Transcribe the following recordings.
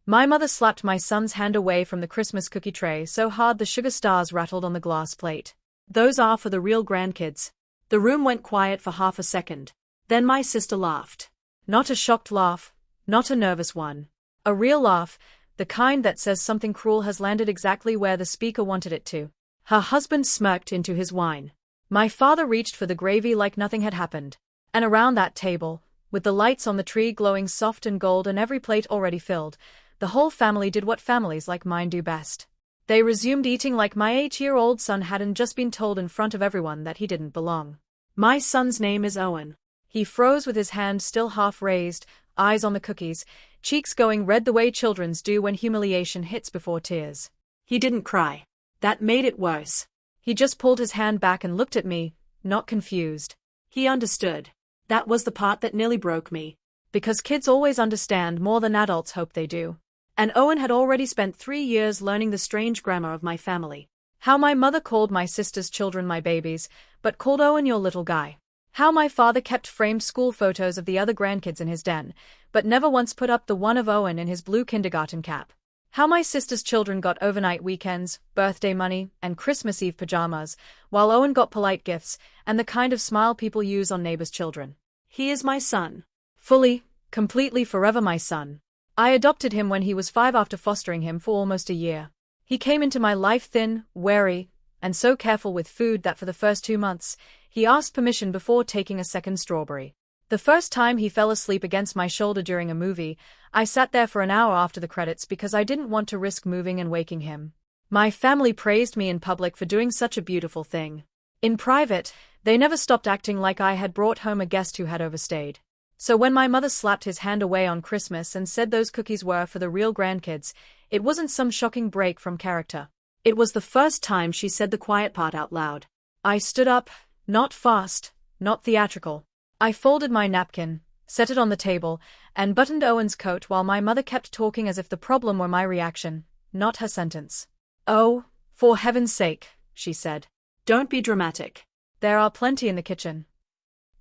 My mother slapped my son's hand away from the Christmas cookie tray so hard the sugar stars rattled on the glass plate. "Those are for the real grandkids." The room went quiet for half a second. Then my sister laughed. Not a shocked laugh, not a nervous one. A real laugh, the kind that says something cruel has landed exactly where the speaker wanted it to. Her husband smirked into his wine. My father reached for the gravy like nothing had happened. And around that table, with the lights on the tree glowing soft and gold and every plate already filled, the whole family did what families like mine do best. They resumed eating like my 8-year-old son hadn't just been told in front of everyone that he didn't belong. "My son's name is Owen." He froze with his hand still half raised, eyes on the cookies, cheeks going red the way children's do when humiliation hits before tears. He didn't cry. That made it worse. He just pulled his hand back and looked at me, not confused. He understood. That was the part that nearly broke me. Because kids always understand more than adults hope they do. And Owen had already spent 3 years learning the strange grammar of my family. How my mother called my sister's children my babies, but called Owen your little guy. How my father kept framed school photos of the other grandkids in his den, but never once put up the one of Owen in his blue kindergarten cap. How my sister's children got overnight weekends, birthday money, and Christmas Eve pajamas, while Owen got polite gifts and the kind of smile people use on neighbors' children. He is my son. Fully, completely forever my son. I adopted him when he was 5 after fostering him for almost a year. He came into my life thin, wary, and so careful with food that for the first 2 months, he asked permission before taking a second strawberry. The first time he fell asleep against my shoulder during a movie, I sat there for an hour after the credits because I didn't want to risk moving and waking him. My family praised me in public for doing such a beautiful thing. In private, they never stopped acting like I had brought home a guest who had overstayed. So when my mother slapped his hand away on Christmas and said those cookies were for the real grandkids, it wasn't some shocking break from character. It was the first time she said the quiet part out loud. I stood up, not fast, not theatrical. I folded my napkin, set it on the table, and buttoned Owen's coat while my mother kept talking as if the problem were my reaction, not her sentence. "Oh, for heaven's sake," she said. "Don't be dramatic. There are plenty in the kitchen."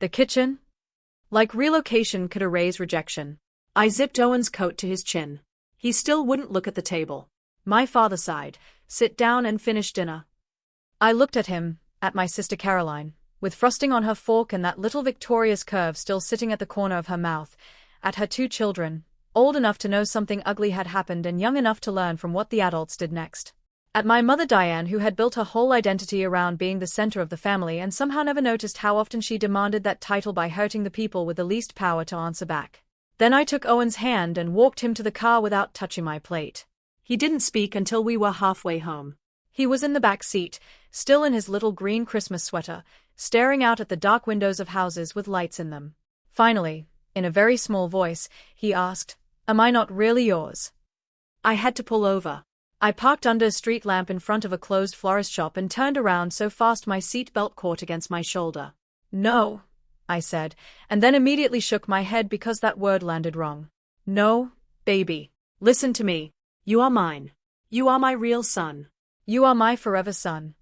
The kitchen? Like relocation could erase rejection. I zipped Owen's coat to his chin. He still wouldn't look at the table. My father sighed. "Sit down and finish dinner." I looked at him, at my sister Caroline, with frosting on her fork and that little victorious curve still sitting at the corner of her mouth, at her 2 children, old enough to know something ugly had happened and young enough to learn from what the adults did next. At my mother Diane, who had built her whole identity around being the center of the family and somehow never noticed how often she demanded that title by hurting the people with the least power to answer back. Then I took Owen's hand and walked him to the car without touching my plate. He didn't speak until we were halfway home. He was in the back seat, still in his little green Christmas sweater, staring out at the dark windows of houses with lights in them. Finally, in a very small voice, he asked, "Am I not really yours?" I had to pull over. I parked under a street lamp in front of a closed florist shop and turned around so fast my seat belt caught against my shoulder. "No," I said, and then immediately shook my head because that word landed wrong. "No, baby. Listen to me. You are mine. You are my real son. You are my forever son."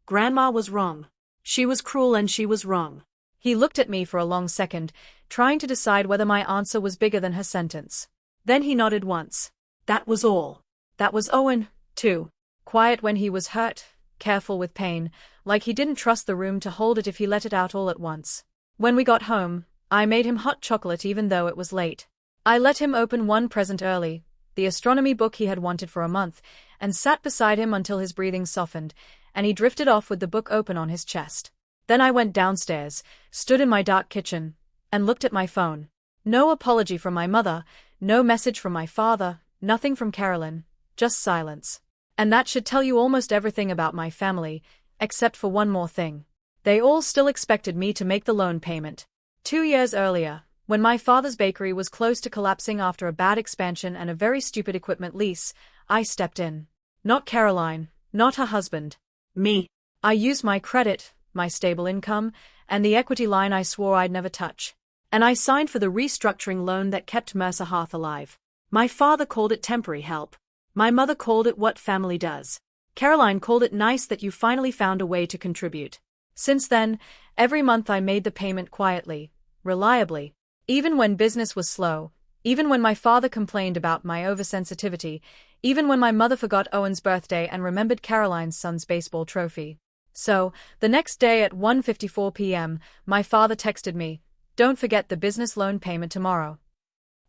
Grandma was wrong. She was cruel and she was wrong. He looked at me for a long second, trying to decide whether my answer was bigger than her sentence. Then he nodded once. That was all. That was Owen, too. Quiet when he was hurt, careful with pain, like he didn't trust the room to hold it if he let it out all at once. When we got home, I made him hot chocolate even though it was late. I let him open one present early, the astronomy book he had wanted for a month, and sat beside him until his breathing softened, and he drifted off with the book open on his chest. Then I went downstairs, stood in my dark kitchen, and looked at my phone. No apology from my mother, no message from my father, nothing from Carolyn, just silence. And that should tell you almost everything about my family, except for one more thing. They all still expected me to make the loan payment. 2 years earlier, when my father's bakery was close to collapsing after a bad expansion and a very stupid equipment lease, I stepped in. Not Caroline, not her husband. Me. I used my credit, my stable income, and the equity line I swore I'd never touch. And I signed for the restructuring loan that kept Mercer Hearth alive. My father called it temporary help. My mother called it what family does. Caroline called it nice that you finally found a way to contribute. Since then, every month I made the payment quietly, reliably. Even when business was slow, Even when my father complained about my oversensitivity, even when my mother forgot Owen's birthday and remembered Caroline's son's baseball trophy. So, the next day at 1:54 p.m., my father texted me, "Don't forget the business loan payment tomorrow."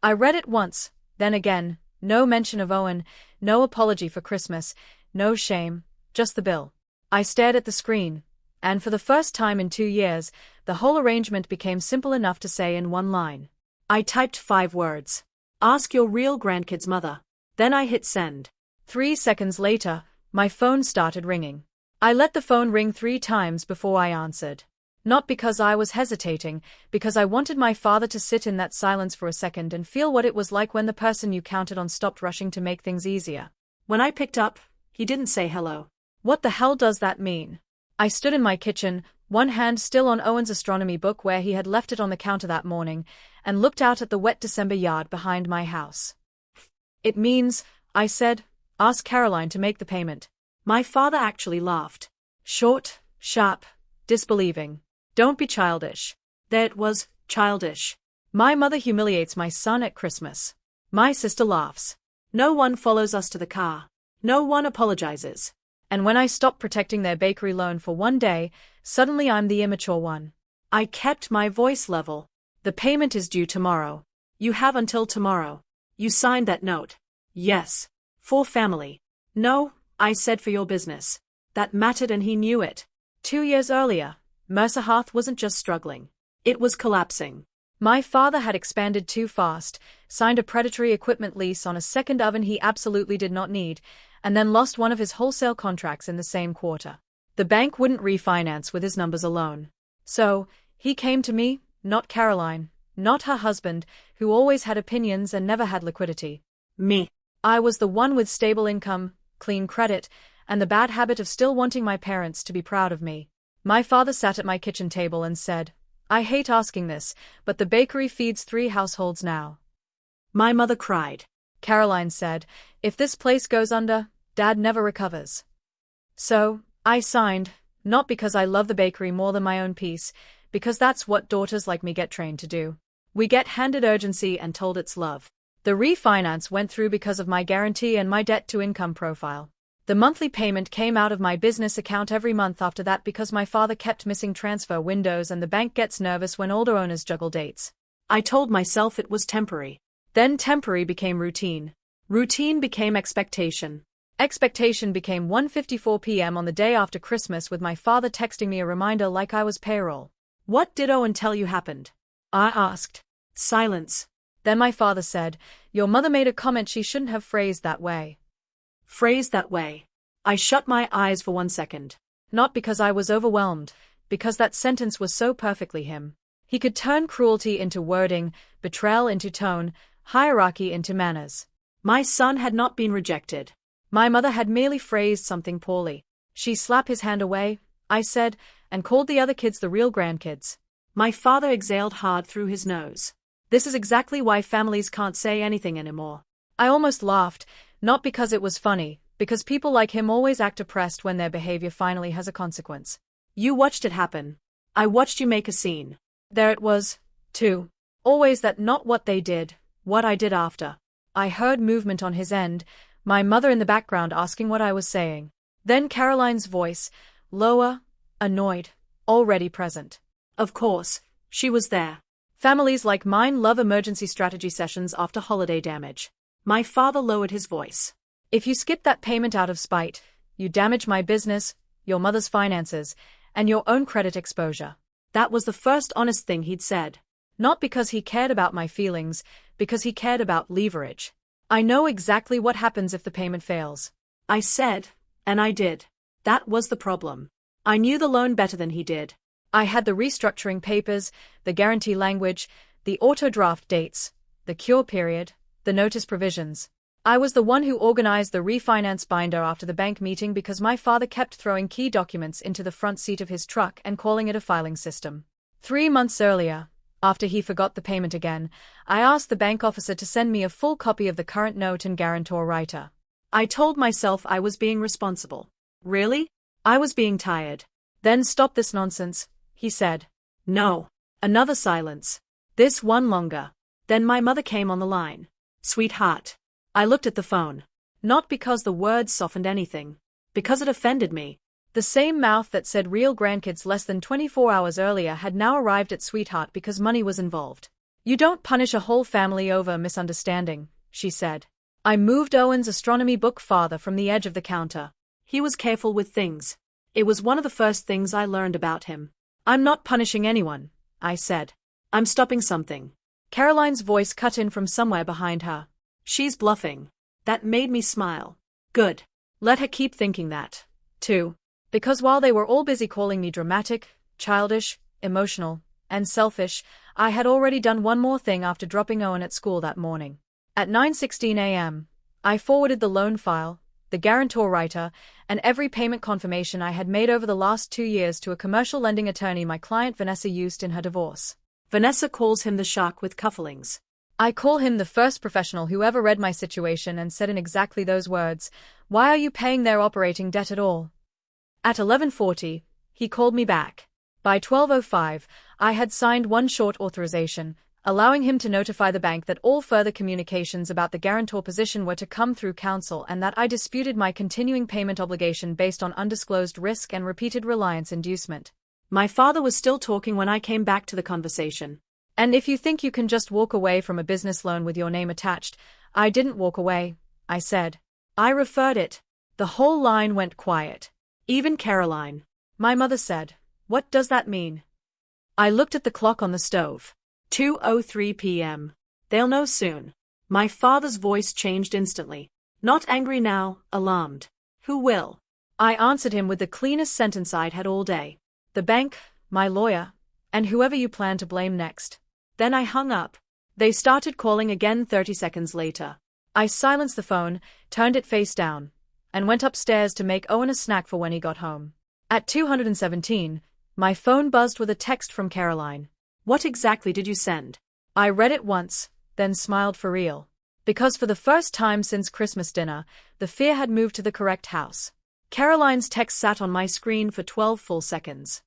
I read it once, then again, no mention of Owen, no apology for Christmas, no shame, just the bill. I stared at the screen, and for the first time in 2 years, the whole arrangement became simple enough to say in one line. I typed 5 words. Ask your real grandkids' mother. Then I hit send. 3 seconds later, my phone started ringing. I let the phone ring 3 times before I answered. Not because I was hesitating, because I wanted my father to sit in that silence for a second and feel what it was like when the person you counted on stopped rushing to make things easier. When I picked up, he didn't say hello. What the hell does that mean? I stood in my kitchen, one hand still on Owen's astronomy book where he had left it on the counter that morning, and looked out at the wet December yard behind my house. It means, I said, ask Caroline to make the payment. My father actually laughed. Short, sharp, disbelieving. Don't be childish. There it was, childish. My mother humiliates my son at Christmas. My sister laughs. No one follows us to the car. No one apologizes. And when I stop protecting their bakery loan for one day, suddenly I'm the immature one. I kept my voice level. The payment is due tomorrow. You have until tomorrow. You signed that note. Yes. For family. No, I said for your business. That mattered and he knew it. 2 years earlier, Mercer Hearth wasn't just struggling. It was collapsing. My father had expanded too fast, signed a predatory equipment lease on a second oven he absolutely did not need, and then lost one of his wholesale contracts in the same quarter. The bank wouldn't refinance with his numbers alone. So, he came to me, not Caroline, not her husband, who always had opinions and never had liquidity. Me. I was the one with stable income, clean credit, and the bad habit of still wanting my parents to be proud of me. My father sat at my kitchen table and said, I hate asking this, but the bakery feeds 3 households now. My mother cried. Caroline said, if this place goes under, Dad never recovers. So, I signed, not because I love the bakery more than my own peace, because that's what daughters like me get trained to do. We get handed urgency and told it's love. The refinance went through because of my guarantee and my debt-to-income profile. The monthly payment came out of my business account every month after that because my father kept missing transfer windows and the bank gets nervous when older owners juggle dates. I told myself it was temporary. Then temporary became routine. Routine became expectation. Expectation became 1:54 p.m. on the day after Christmas with my father texting me a reminder like I was payroll. What did Owen tell you happened? I asked. Silence. Then my father said, your mother made a comment she shouldn't have phrased that way. Phrased that way. I shut my eyes for 1 second. Not because I was overwhelmed, because that sentence was so perfectly him. He could turn cruelty into wording, betrayal into tone, hierarchy into manners. My son had not been rejected. My mother had merely phrased something poorly. She slapped his hand away, I said, and called the other kids the real grandkids. My father exhaled hard through his nose. This is exactly why families can't say anything anymore. I almost laughed, not because it was funny, because people like him always act oppressed when their behavior finally has a consequence. You watched it happen. I watched you make a scene. There it was, too. Always that not what they did, what I did after. I heard movement on his end, my mother in the background asking what I was saying. Then Caroline's voice, lower, annoyed, already present. Of course, she was there. Families like mine love emergency strategy sessions after holiday damage. My father lowered his voice. If you skip that payment out of spite, you damage my business, your mother's finances, and your own credit exposure. That was the first honest thing he'd said. Not because he cared about my feelings, because he cared about leverage. I know exactly what happens if the payment fails. I said, and I did. That was the problem. I knew the loan better than he did. I had the restructuring papers, the guarantee language, the auto-draft dates, the cure period, the notice provisions. I was the one who organized the refinance binder after the bank meeting because my father kept throwing key documents into the front seat of his truck and calling it a filing system. 3 months earlier, after he forgot the payment again, I asked the bank officer to send me a full copy of the current note and guarantor writer. I told myself I was being responsible. Really? I was being tired. Then stop this nonsense, he said. No. Another silence. This one longer. Then my mother came on the line. Sweetheart. I looked at the phone. Not because the words softened anything. Because it offended me. The same mouth that said real grandkids less than 24 hours earlier had now arrived at sweetheart because money was involved. You don't punish a whole family over a misunderstanding, she said. I moved Owen's astronomy book farther from the edge of the counter. He was careful with things. It was one of the first things I learned about him. I'm not punishing anyone, I said. I'm stopping something. Caroline's voice cut in from somewhere behind her. She's bluffing. That made me smile. Good. Let her keep thinking that, too. Because while they were all busy calling me dramatic, childish, emotional, and selfish, I had already done one more thing after dropping Owen at school that morning. At 9:16 a.m., I forwarded the loan file, the guarantor writer, and every payment confirmation I had made over the last 2 years to a commercial lending attorney my client Vanessa used in her divorce. Vanessa calls him the shark with cufflinks. I call him the first professional who ever read my situation and said in exactly those words, "Why are you paying their operating debt at all?" At 11:40, he called me back. By 12:05, I had signed one short authorization, allowing him to notify the bank that all further communications about the guarantor position were to come through counsel and that I disputed my continuing payment obligation based on undisclosed risk and repeated reliance inducement. My father was still talking when I came back to the conversation. And if you think you can just walk away from a business loan with your name attached, I didn't walk away, I said. I referred it. The whole line went quiet. Even Caroline. My mother said, "What does that mean?" I looked at the clock on the stove. 2:03 p.m. They'll know soon. My father's voice changed instantly. Not angry now, alarmed. Who will? I answered him with the cleanest sentence I'd had all day. The bank, my lawyer, and whoever you plan to blame next. Then I hung up. They started calling again 30 seconds later. I silenced the phone, turned it face down, and went upstairs to make Owen a snack for when he got home. At 217, my phone buzzed with a text from Caroline. What exactly did you send? I read it once, then smiled for real. Because for the first time since Christmas dinner, the fear had moved to the correct house. Caroline's text sat on my screen for 12 full seconds.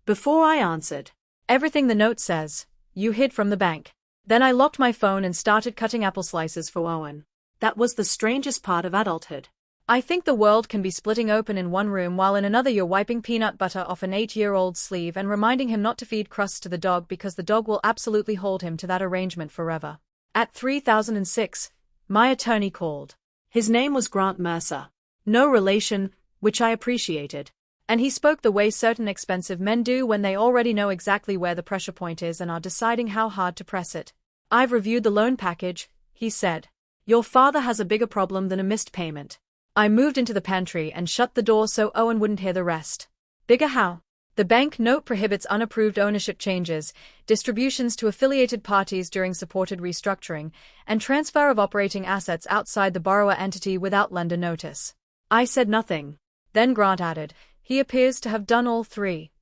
Before I answered, everything the note says, you hid from the bank. Then I locked my phone and started cutting apple slices for Owen. That was the strangest part of adulthood. I think the world can be splitting open in one room while in another you're wiping peanut butter off an 8-year-old's sleeve and reminding him not to feed crusts to the dog because the dog will absolutely hold him to that arrangement forever. At 3006, my attorney called. His name was Grant Mercer. No relation, which I appreciated. And he spoke the way certain expensive men do when they already know exactly where the pressure point is and are deciding how hard to press it. I've reviewed the loan package, he said. Your father has a bigger problem than a missed payment. I moved into the pantry and shut the door so Owen wouldn't hear the rest. Bigger how? The bank note prohibits unapproved ownership changes, distributions to affiliated parties during supported restructuring, and transfer of operating assets outside the borrower entity without lender notice. I said nothing. Then Grant added, he appears to have done all three.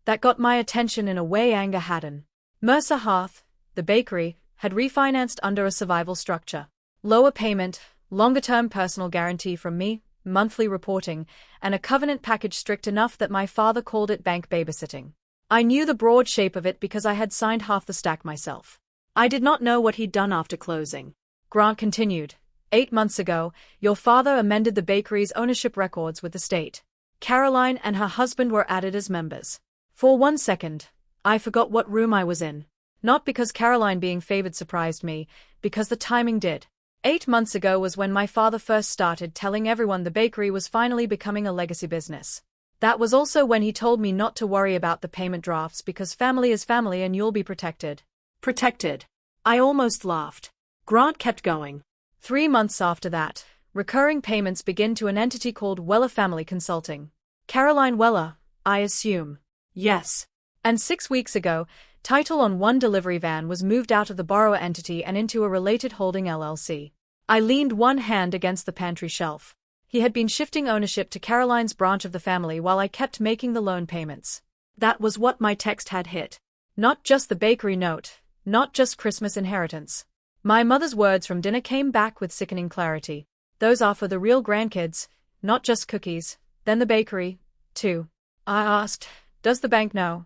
That got my attention in a way anger hadn't. Mercer Hearth, the bakery, had refinanced under a survival structure. Lower payment, longer-term personal guarantee from me, monthly reporting, and a covenant package strict enough that my father called it bank babysitting. I knew the broad shape of it because I had signed half the stack myself. I did not know what he'd done after closing. Grant continued, 8 months ago, your father amended the bakery's ownership records with the state. Caroline and her husband were added as members. For 1 second, I forgot what room I was in. Not because Caroline being favored surprised me, because the timing did. 8 months ago was when my father first started telling everyone the bakery was finally becoming a legacy business. That was also when he told me not to worry about the payment drafts because family is family and you'll be protected. Protected. I almost laughed. Grant kept going. 3 months after that, recurring payments begin to an entity called Weller Family Consulting. Caroline Weller, I assume. Yes. And 6 weeks ago, title on one delivery van was moved out of the borrower entity and into a related holding LLC. I leaned one hand against the pantry shelf. He had been shifting ownership to Caroline's branch of the family while I kept making the loan payments. That was what my text had hit. Not just the bakery note, not just Christmas inheritance. My mother's words from dinner came back with sickening clarity. Those are for the real grandkids, not just cookies. Then the bakery, too. I asked, does the bank know?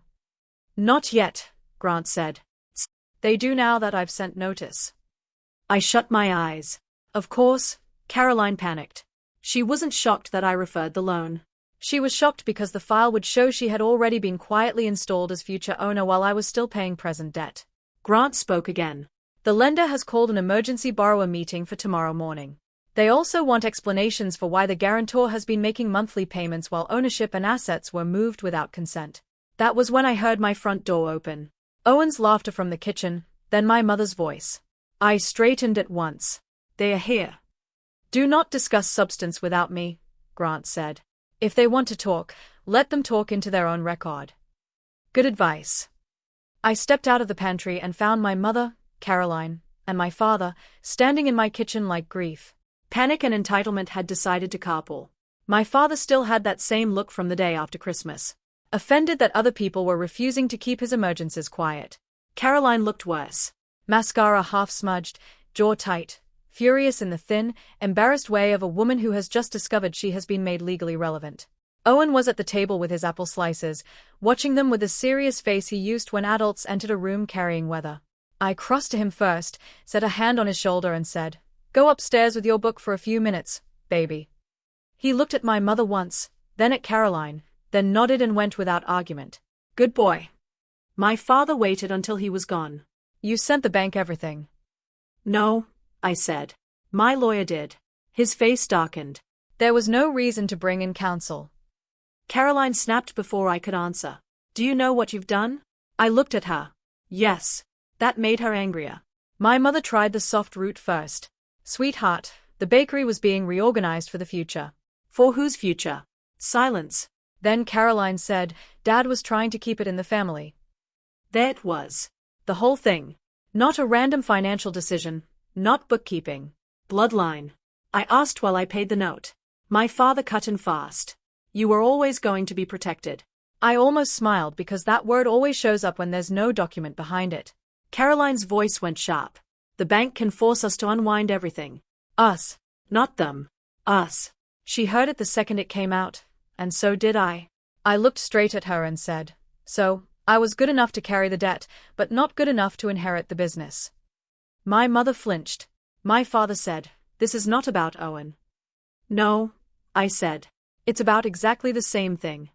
Not yet, Grant said. They do now that I've sent notice. I shut my eyes. Of course, Caroline panicked. She wasn't shocked that I referred the loan. She was shocked because the file would show she had already been quietly installed as future owner while I was still paying present debt. Grant spoke again. The lender has called an emergency borrower meeting for tomorrow morning. They also want explanations for why the guarantor has been making monthly payments while ownership and assets were moved without consent. That was when I heard my front door open. Owen's laughter from the kitchen, then my mother's voice. I straightened at once. They are here. Do not discuss substance without me, Grant said. If they want to talk, let them talk into their own record. Good advice. I stepped out of the pantry and found my mother, Caroline, and my father, standing in my kitchen like grief. Panic and entitlement had decided to carpool. My father still had that same look from the day after Christmas. Offended that other people were refusing to keep his emergencies quiet. Caroline looked worse. Mascara half smudged, jaw tight, furious in the thin, embarrassed way of a woman who has just discovered she has been made legally relevant. Owen was at the table with his apple slices, watching them with the serious face he used when adults entered a room carrying weather. I crossed to him first, set a hand on his shoulder and said, "Go upstairs with your book for a few minutes, baby." He looked at my mother once, then at Caroline, then nodded and went without argument. Good boy. My father waited until he was gone. You sent the bank everything. No, I said. My lawyer did. His face darkened. There was no reason to bring in counsel. Caroline snapped before I could answer. Do you know what you've done? I looked at her. Yes. That made her angrier. My mother tried the soft route first. Sweetheart, the bakery was being reorganized for the future. For whose future? Silence. Then Caroline said, Dad was trying to keep it in the family. There it was. The whole thing. Not a random financial decision, not bookkeeping. Bloodline. I asked while I paid the note. My father cut in fast. You were always going to be protected. I almost smiled because that word always shows up when there's no document behind it. Caroline's voice went sharp. The bank can force us to unwind everything. Us. Not them. Us. She heard it the second it came out, and so did I. I looked straight at her and said, So, I was good enough to carry the debt, but not good enough to inherit the business. My mother flinched. My father said, This is not about Owen. No, I said. It's about exactly the same thing.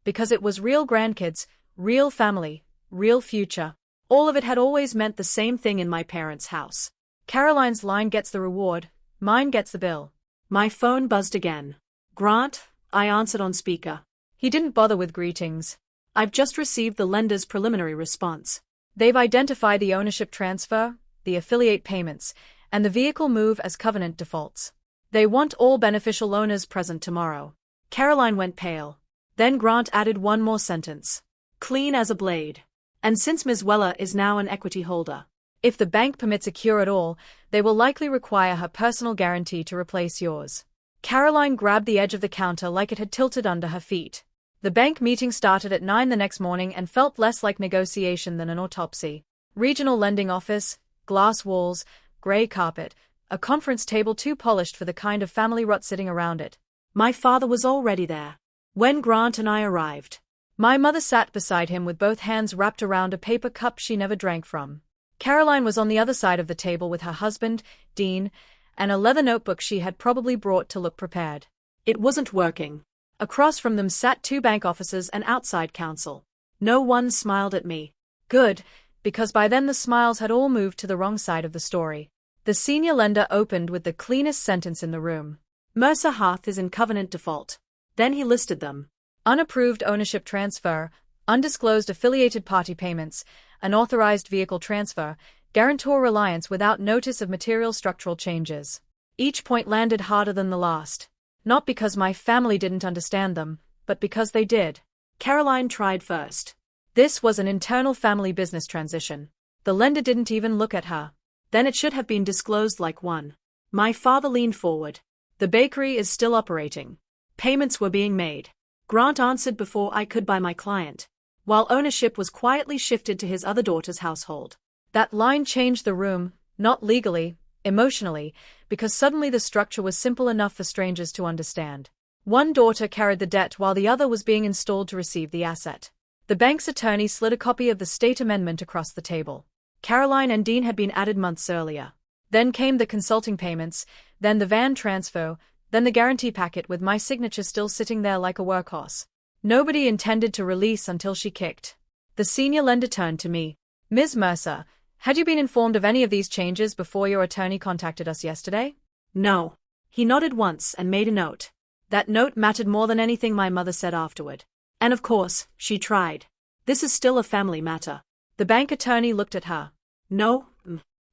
Because it was real grandkids, real family, real future. All of it had always meant the same thing in my parents' house. Caroline's line gets the reward, mine gets the bill. My phone buzzed again. Grant, I answered on speaker. He didn't bother with greetings. I've just received the lender's preliminary response. They've identified the ownership transfer, the affiliate payments, and the vehicle move as covenant defaults. They want all beneficial owners present tomorrow. Caroline went pale. Then Grant added one more sentence. Clean as a blade. And since Ms. Weller is now an equity holder, if the bank permits a cure at all, they will likely require her personal guarantee to replace yours. Caroline grabbed the edge of the counter like it had tilted under her feet. The bank meeting started at 9 the next morning and felt less like negotiation than an autopsy. Regional lending office, glass walls, gray carpet, a conference table too polished for the kind of family rot sitting around it. My father was already there when Grant and I arrived. My mother sat beside him with both hands wrapped around a paper cup she never drank from. Caroline was on the other side of the table with her husband, Dean, and a leather notebook she had probably brought to look prepared. It wasn't working. Across from them sat 2 bank officers and outside counsel. No one smiled at me. Good, because by then the smiles had all moved to the wrong side of the story. The senior lender opened with the cleanest sentence in the room. Mercer Hearth is in covenant default. Then he listed them. Unapproved ownership transfer, undisclosed affiliated party payments, unauthorized vehicle transfer, guarantor reliance without notice of material structural changes. Each point landed harder than the last. Not because my family didn't understand them, but because they did. Caroline tried first. This was an internal family business transition. The lender didn't even look at her. Then it should have been disclosed like one. My father leaned forward. The bakery is still operating. Payments were being made. Grant answered before I could by my client, while ownership was quietly shifted to his other daughter's household. That line changed the room, not legally, emotionally, because suddenly the structure was simple enough for strangers to understand. One daughter carried the debt while the other was being installed to receive the asset. The bank's attorney slid a copy of the state amendment across the table. Caroline and Dean had been added months earlier. Then came the consulting payments, then the van transfer, then the guarantee packet with my signature still sitting there like a workhorse. Nobody intended to release until she kicked. The senior lender turned to me. Ms. Mercer, had you been informed of any of these changes before your attorney contacted us yesterday? No. He nodded once and made a note. That note mattered more than anything my mother said afterward. And of course, she tried. This is still a family matter. The bank attorney looked at her. No,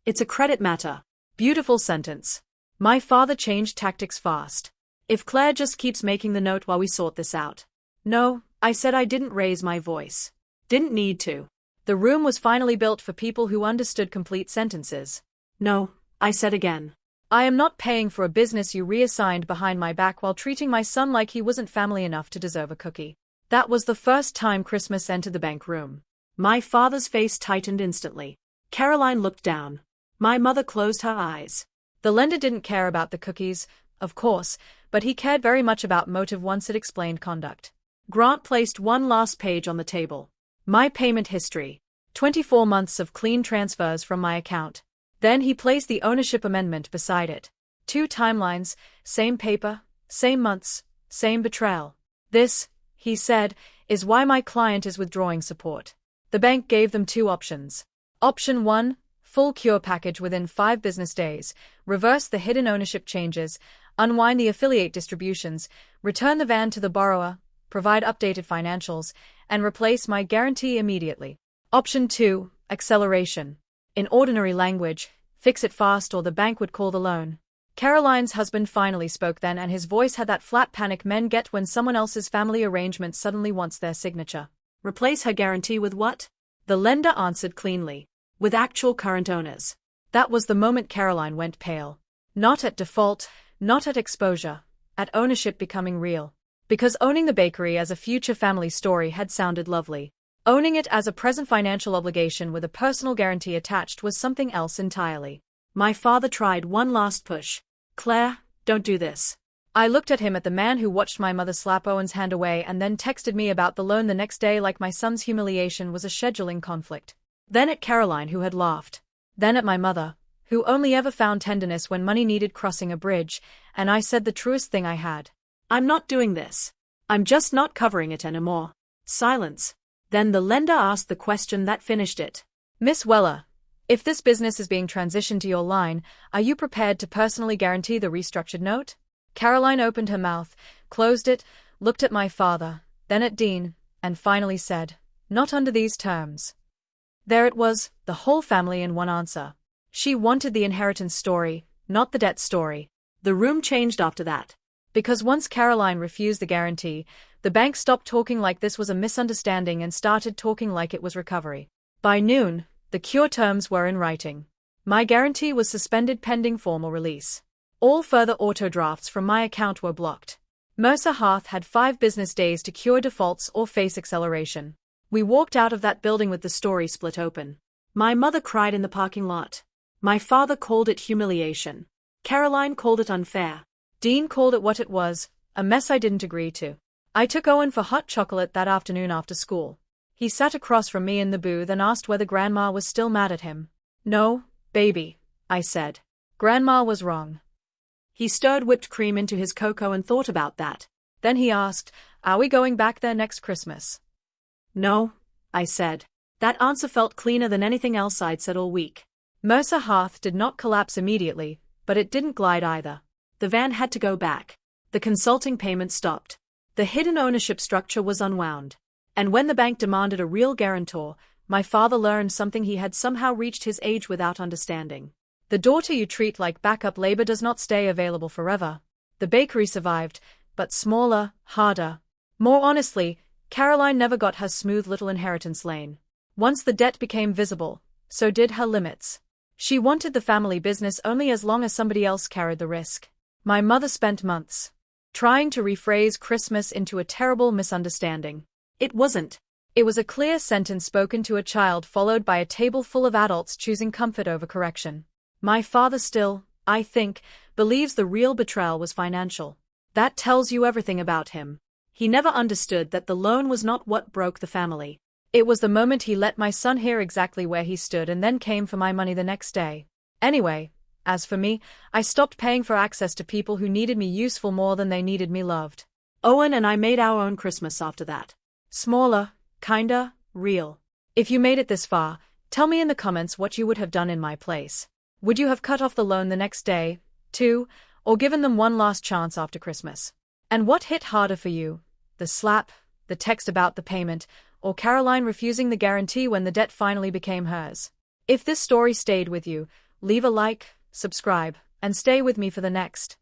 it's a credit matter. Beautiful sentence. My father changed tactics fast. If Claire just keeps making the note while we sort this out. No, I said. I didn't raise my voice. Didn't need to. The room was finally built for people who understood complete sentences. No, I said again. I am not paying for a business you reassigned behind my back while treating my son like he wasn't family enough to deserve a cookie. That was the first time Christmas entered the bank room. My father's face tightened instantly. Caroline looked down. My mother closed her eyes. The lender didn't care about the cookies, of course, but he cared very much about motive once it explained conduct. Grant placed one last page on the table. My payment history. 24 months of clean transfers from my account. Then he placed the ownership amendment beside it. 2 timelines, same paper, same months, same betrayal. This, he said, is why my client is withdrawing support. The bank gave them 2 options. Option 1, full cure package within 5 business days, reverse the hidden ownership changes, unwind the affiliate distributions, return the van to the borrower, provide updated financials, and replace my guarantee immediately. Option 2, acceleration. In ordinary language, fix it fast or the bank would call the loan. Caroline's husband finally spoke then, and his voice had that flat panic men get when someone else's family arrangement suddenly wants their signature. Replace her guarantee with what? The lender answered cleanly. With actual current owners. That was the moment Caroline went pale. Not at default, not at exposure, at ownership becoming real. Because owning the bakery as a future family story had sounded lovely. Owning it as a present financial obligation with a personal guarantee attached was something else entirely. My father tried one last push. Claire, don't do this. I looked at him, at the man who watched my mother slap Owen's hand away and then texted me about the loan the next day like my son's humiliation was a scheduling conflict. Then at Caroline, who had laughed. Then at my mother, who only ever found tenderness when money needed crossing a bridge, and I said the truest thing I had. I'm not doing this. I'm just not covering it anymore. Silence. Then the lender asked the question that finished it. Miss Weller, if this business is being transitioned to your line, are you prepared to personally guarantee the restructured note? Caroline opened her mouth, closed it, looked at my father, then at Dean, and finally said, not under these terms. There it was, the whole family in one answer. She wanted the inheritance story, not the debt story. The room changed after that. Because once Caroline refused the guarantee, the bank stopped talking like this was a misunderstanding and started talking like it was recovery. By noon, the cure terms were in writing. My guarantee was suspended pending formal release. All further auto drafts from my account were blocked. Mercer Hearth had 5 business days to cure defaults or face acceleration. We walked out of that building with the story split open. My mother cried in the parking lot. My father called it humiliation. Caroline called it unfair. Dean called it what it was, a mess I didn't agree to. I took Owen for hot chocolate that afternoon after school. He sat across from me in the booth and asked whether Grandma was still mad at him. No, baby, I said. Grandma was wrong. He stirred whipped cream into his cocoa and thought about that. Then he asked, are we going back there next Christmas? No, I said. That answer felt cleaner than anything else I'd said all week. Mercer Hearth did not collapse immediately, but it didn't glide either. The van had to go back. The consulting payment stopped. The hidden ownership structure was unwound. And when the bank demanded a real guarantor, my father learned something he had somehow reached his age without understanding. The daughter you treat like backup labor does not stay available forever. The bakery survived, but smaller, harder. More honestly, Caroline never got her smooth little inheritance lane. Once the debt became visible, so did her limits. She wanted the family business only as long as somebody else carried the risk. My mother spent months trying to rephrase Christmas into a terrible misunderstanding. It wasn't. It was a clear sentence spoken to a child followed by a table full of adults choosing comfort over correction. My father still, I think, believes the real betrayal was financial. That tells you everything about him. He never understood that the loan was not what broke the family. It was the moment he let my son hear exactly where he stood and then came for my money the next day. Anyway, as for me, I stopped paying for access to people who needed me useful more than they needed me loved. Owen and I made our own Christmas after that. Smaller, kinda, real. If you made it this far, tell me in the comments what you would have done in my place. Would you have cut off the loan the next day, too, or given them one last chance after Christmas? And what hit harder for you? The slap, the text about the payment, or Caroline refusing the guarantee when the debt finally became hers? If this story stayed with you, leave a like, subscribe, and stay with me for the next.